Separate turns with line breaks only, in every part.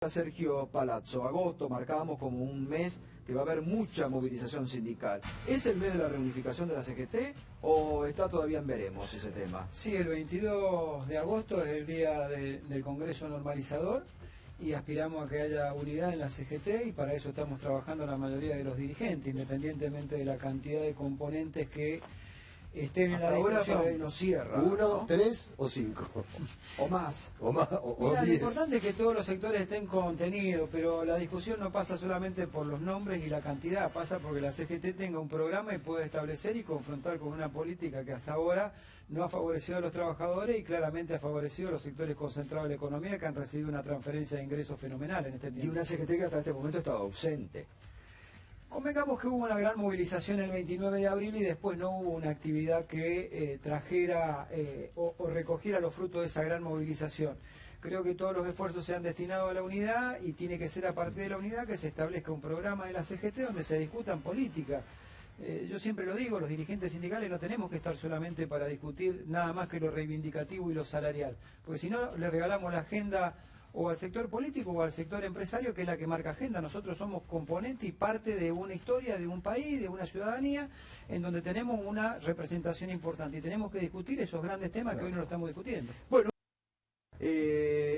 Sergio Palazzo, agosto marcamos como un mes que va a haber mucha movilización sindical. ¿Es el mes de la reunificación de la CGT o está todavía en veremos ese tema?
Sí, el 22 de agosto es el día del Congreso Normalizador y aspiramos a que haya unidad en la CGT y para eso estamos trabajando la mayoría de los dirigentes, independientemente de la cantidad de componentes que estén en la discusión.
Ahora no cierra.
1, 3 o 5.
O más.
O más, o
Mira, lo
10.
importante es que todos los sectores estén contenidos, pero la discusión no pasa solamente por los nombres y la cantidad, pasa porque la CGT tenga un programa y pueda establecer y confrontar con una política que hasta ahora no ha favorecido a los trabajadores y claramente ha favorecido a los sectores concentrados de la economía que han recibido una transferencia de ingresos fenomenal en este tiempo.
Y una CGT que hasta este momento ha estado ausente.
Convengamos que hubo una gran movilización el 29 de abril y después no hubo una actividad que trajera o recogiera los frutos de esa gran movilización. Creo que todos los esfuerzos se han destinado a la unidad y tiene que ser a partir de la unidad que se establezca un programa de la CGT donde se discutan políticas. Yo siempre lo digo, los dirigentes sindicales no tenemos que estar solamente para discutir nada más que lo reivindicativo y lo salarial, porque si no le regalamos la agenda o al sector político o al sector empresario, que es la que marca agenda. Nosotros somos componente y parte de una historia, de un país, de una ciudadanía, en donde tenemos una representación importante y tenemos que discutir esos grandes temas que hoy no lo estamos discutiendo.
Bueno,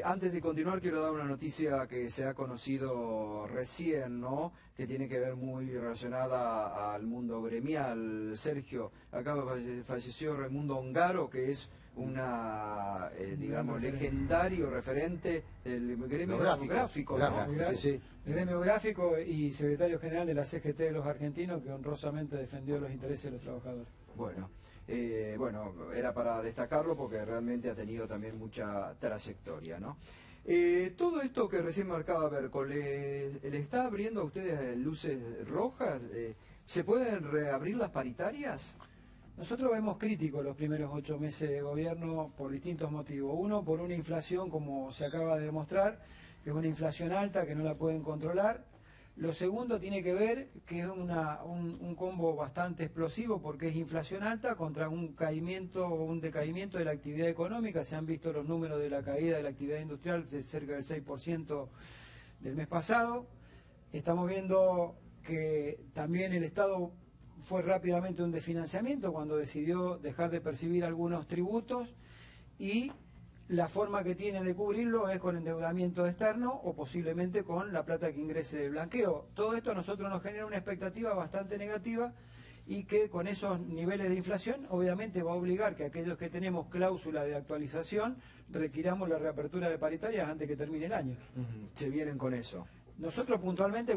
antes de continuar quiero dar una noticia que se ha conocido recién, ¿no? Que tiene que ver muy relacionada al mundo gremial. Sergio, acá falleció Raimundo Ongaro, que es una, digamos, legendario referente del gremio gráfico, ¿no?
El gremio gráfico y secretario general de la CGT de los argentinos, que honrosamente defendió los intereses de los trabajadores.
Bueno, era para destacarlo porque realmente ha tenido también mucha trayectoria, ¿no? Todo esto que recién marcaba Berco, ¿le está abriendo a ustedes luces rojas? ¿Se pueden reabrir las paritarias?
Nosotros vemos críticos los primeros 8 meses de gobierno por distintos motivos. Uno, por una inflación, como se acaba de demostrar, que es una inflación alta, que no la pueden controlar. Lo segundo tiene que ver que es un combo bastante explosivo porque es inflación alta contra un caimiento o un decaimiento de la actividad económica. Se han visto los números de la caída de la actividad industrial de cerca del 6% del mes pasado. Estamos viendo que también el Estado fue rápidamente un desfinanciamiento cuando decidió dejar de percibir algunos tributos y la forma que tiene de cubrirlo es con endeudamiento externo o posiblemente con la plata que ingrese del blanqueo. Todo esto a nosotros nos genera una expectativa bastante negativa y que con esos niveles de inflación obviamente va a obligar que aquellos que tenemos cláusula de actualización requiramos la reapertura de paritarias antes que termine el año.
Se vienen con eso.
Nosotros puntualmente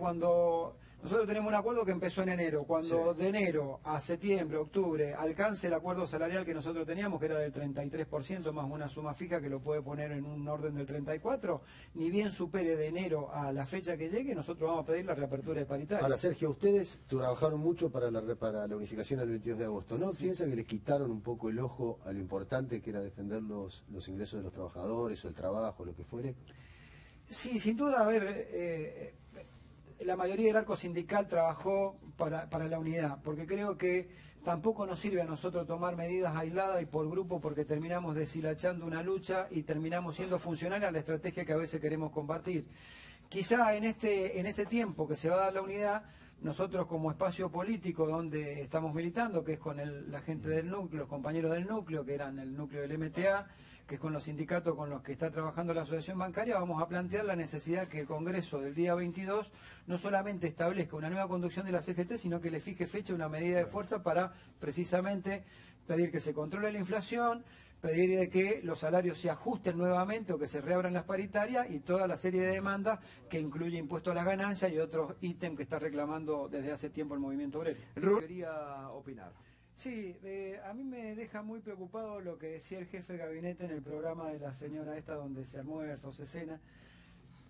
nosotros tenemos un acuerdo que empezó en enero, cuando de enero a septiembre, octubre, alcance el acuerdo salarial que nosotros teníamos, que era del 33% más una suma fija que lo puede poner en un orden del 34%, ni bien supere de enero a la fecha que llegue, nosotros vamos a pedir la reapertura de paritarias.
Ahora, Sergio, ustedes trabajaron mucho para la unificación el 22 de agosto, ¿no? ¿Piensan que les quitaron un poco el ojo a lo importante que era defender los ingresos de los trabajadores o el trabajo, lo que fuere?
Sí, sin duda, a ver, la mayoría del arco sindical trabajó para la unidad, porque creo que tampoco nos sirve a nosotros tomar medidas aisladas y por grupo, porque terminamos deshilachando una lucha y terminamos siendo funcionales a la estrategia que a veces queremos compartir. Quizá en este tiempo que se va a dar la unidad, nosotros como espacio político donde estamos militando, que es con la gente del núcleo, los compañeros del núcleo, que eran el núcleo del MTA, que es con los sindicatos con los que está trabajando la asociación bancaria, vamos a plantear la necesidad que el Congreso del día 22 no solamente establezca una nueva conducción de la CGT, sino que le fije fecha una medida de fuerza para precisamente pedir que se controle la inflación, pedir de que los salarios se ajusten nuevamente o que se reabran las paritarias y toda la serie de demandas que incluye impuesto a la ganancia y otros ítems que está reclamando desde hace tiempo el movimiento obrero.
Quería opinar.
Sí, a mí me deja muy preocupado lo que decía el jefe de gabinete en el programa de la señora esta donde se almuerza o se cena,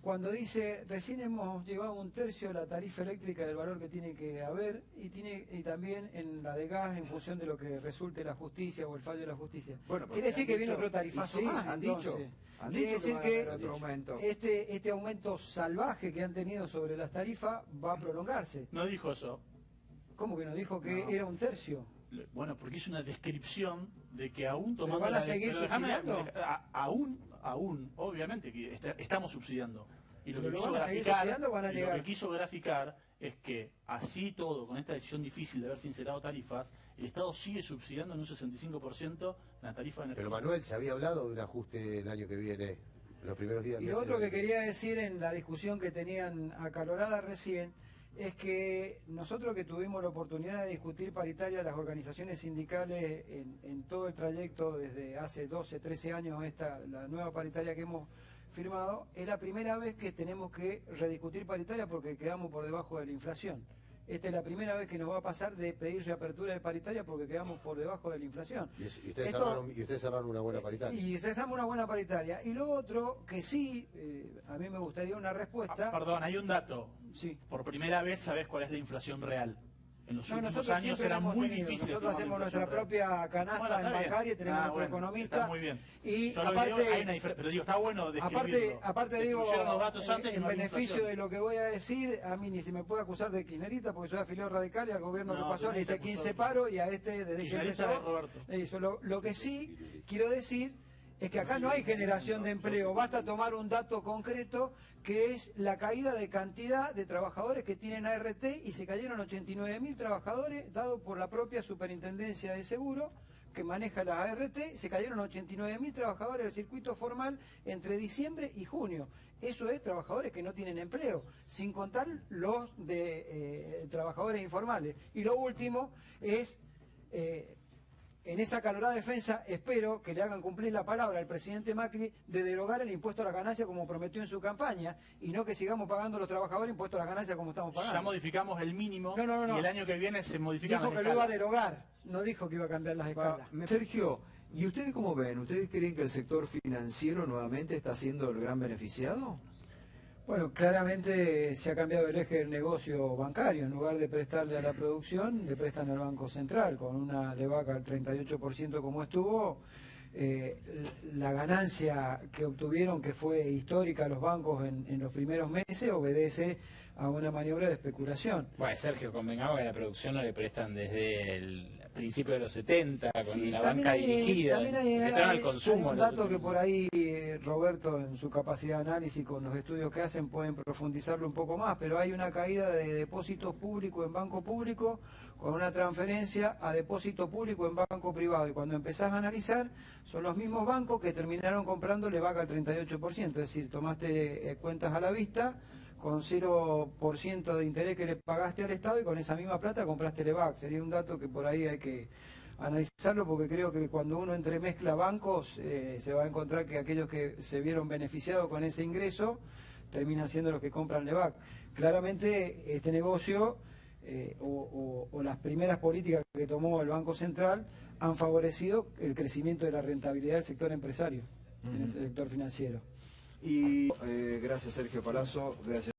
cuando dice, recién hemos llevado 1/3 de la tarifa eléctrica del valor que tiene que haber y también en la de gas en función de lo que resulte la justicia o el fallo de la justicia.
Bueno,
quiere decir que viene otro tarifazo más.
Han dicho
quiere decir
que otro aumento.
Este aumento salvaje que han tenido sobre las tarifas va a prolongarse.
No dijo eso.
¿Cómo que no? Dijo que era 1/3.
Bueno, porque es una descripción de que aún tomando
van a seguir subsidiando.
aún, obviamente, que estamos subsidiando. Y lo
Pero
que
lo
quiso
van a seguir
graficar,
subsidiando, van a
y lo
llegar.
que quiso graficar es que así todo, con esta decisión difícil de haber sincerado tarifas, el Estado sigue subsidiando en un 65% la tarifa de energía.
Pero Manuel, se había hablado de un ajuste el año que viene, en los primeros días.
Y lo otro que quería decir en la discusión que tenían acalorada recién es que nosotros que tuvimos la oportunidad de discutir paritaria las organizaciones sindicales en todo el trayecto desde hace 12, 13 años, la nueva paritaria que hemos firmado, es la primera vez que tenemos que rediscutir paritaria porque quedamos por debajo de la inflación. Esta es la primera vez que nos va a pasar de pedir reapertura de paritaria porque quedamos por debajo de la inflación.
Y ustedes cerraron una buena paritaria.
Y cerramos una buena paritaria. Y lo otro, que sí, a mí me gustaría una respuesta.
Perdón, hay un dato.
Sí.
Por primera vez sabés cuál es la inflación real. En los últimos
nosotros
años
siempre
era
hemos
muy
tenido.
difícil.
Nosotros hacemos nuestra propia canasta
Bueno, está
en
bien.
bancaria y tenemos nuestro
Bueno,
economista.
está muy bien.
Y
Yo lo que digo, hay una pero digo, está bueno describirlo.
aparte digo,
Describieron los datos antes y
en
no había
beneficio
inflación.
de lo que voy a decir, a mí ni se me puede acusar de kirchnerista porque soy afiliado radical y al gobierno
No,
que pasó le hice 15 paros y a este desde que
Kirchnerista
empezó
es Roberto.
le hizo. Lo que sí quiero decir es que acá no hay generación de empleo, basta tomar un dato concreto que es la caída de cantidad de trabajadores que tienen ART y se cayeron 89.000 trabajadores dados por la propia Superintendencia de Seguro que maneja la ART, se cayeron 89.000 trabajadores del circuito formal entre diciembre y junio. Eso es trabajadores que no tienen empleo, sin contar los de trabajadores informales. Y lo último es... en esa acalorada defensa espero que le hagan cumplir la palabra al presidente Macri de derogar el impuesto a la ganancia como prometió en su campaña y no que sigamos pagando los trabajadores impuesto a la ganancia como estamos pagando.
Ya modificamos el mínimo
No.
y el año que viene se modifican
Dijo
las
que lo iba a
escalas.
derogar, no dijo que iba a cambiar las escalas.
Sergio, ¿y ustedes cómo ven? ¿Ustedes creen que el sector financiero nuevamente está siendo el gran beneficiado?
Bueno, claramente se ha cambiado el eje del negocio bancario. En lugar de prestarle a la producción, le prestan al Banco Central. Con una LEVAC al 38% como estuvo, la ganancia que obtuvieron, que fue histórica a los bancos en los primeros meses, obedece a una maniobra de especulación.
Bueno, Sergio, convengamos que a la producción no le prestan desde el principio de los 70, con
Sí,
la
también
banca
hay-
dirigida,
también
le prestan al consumo.
hay un dato que por ahí Roberto en su capacidad de análisis con los estudios que hacen pueden profundizarlo un poco más, pero hay una caída de depósitos públicos en banco público con una transferencia a depósito público en banco privado y cuando empezás a analizar son los mismos bancos que terminaron comprando LEVAC al 38%, es decir, tomaste cuentas a la vista con 0% de interés que le pagaste al Estado y con esa misma plata compraste LEVAC. Sería un dato que por ahí hay que analizarlo porque creo que cuando uno entremezcla bancos se va a encontrar que aquellos que se vieron beneficiados con ese ingreso terminan siendo los que compran LEVAC. Claramente este negocio o las primeras políticas que tomó el Banco Central han favorecido el crecimiento de la rentabilidad del sector empresario, en el sector financiero.
Y gracias Sergio Palazzo, gracias.